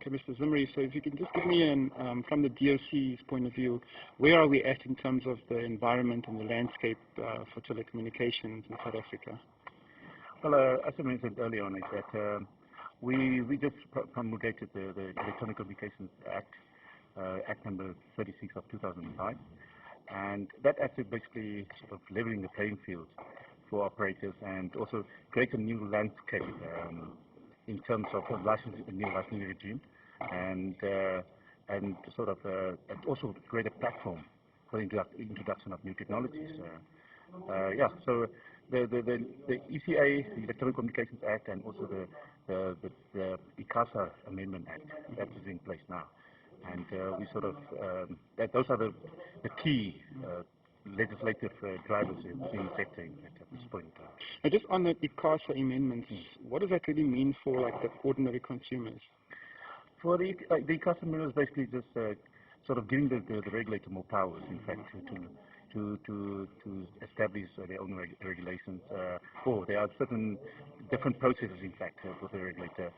Okay, Mr. Zimri, so if you can just give me, from the DOC's point of view, where are we at in terms of the environment and the landscape for telecommunications in South Africa? Well, as I mentioned earlier on, is that we just promulgated the Electronic Communications Act, Act number 36 of 2005, and that act is basically sort of leveling the playing field for operators and also create a new landscape in terms of a new licensing regime, and sort of and also create a platform for the introduction of new technologies. So the ECA, the Electronic Communications Act, and also the ICASA Amendment Act, that is in place now, and we sort of those are the key legislative drivers in the sector at this point. Now, just on the ICASA amendments, what does that really mean for like the ordinary consumers? For the ICASA amendments, basically just sort of giving the regulator more powers, in fact, to establish their own regulations. Or there are certain different processes, in fact, for the regulator,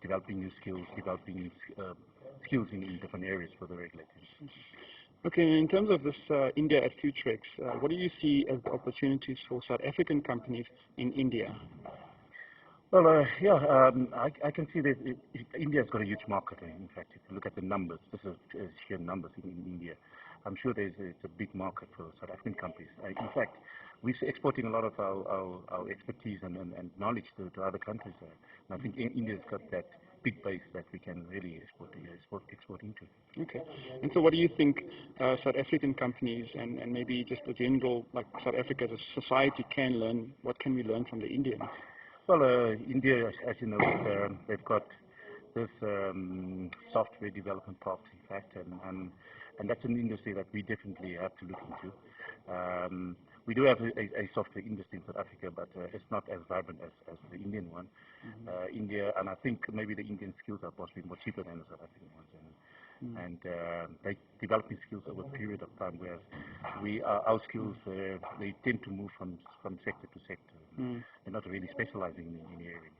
developing new skills, developing skills in different areas for the regulators. Okay, in terms of this India at Futurex, what do you see as the opportunities for South African companies in India? Well, I can see that India's got a huge market. In fact, if you look at the numbers, this is sheer numbers in India. I'm sure it's a big market for South African companies. In fact, we're exporting a lot of our expertise and knowledge to other countries. And I think India's got that big base that we can really export into. Okay. And so what do you think South African companies and maybe just the general, like South Africa as a society can learn? What can we learn from the Indians? Well, India, as you know, they've got this software development parks, in fact, and that's an industry that we definitely have to look into. We do have a software industry in South Africa, but it's not as vibrant as the Indian one. Mm-hmm. India, and I think maybe the Indian skills are possibly more cheaper than the South African ones, and they developing skills over a period of time, whereas our skills they tend to move from sector to sector. They're not really specializing in the area.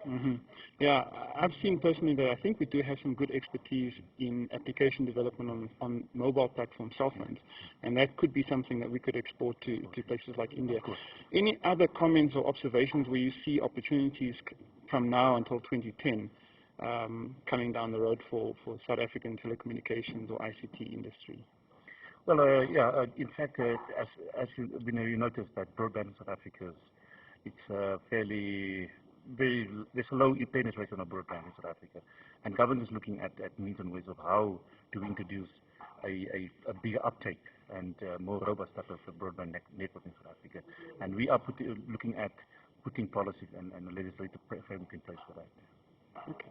Mm-hmm. Yeah, I've seen personally that I think we do have some good expertise in application development on mobile platform cell phones, and that could be something that we could export to places like India. Any other comments or observations where you see opportunities from now until 2010 coming down the road for South African telecommunications or ICT industry? Well, in fact, as you noticed that broadband in South Africa it's there's a low penetration of broadband in South Africa, and government is looking at means and ways of how to introduce a bigger uptake and more robust type of broadband network in South Africa, and we are looking at putting policies and a legislative framework in place for that. Okay.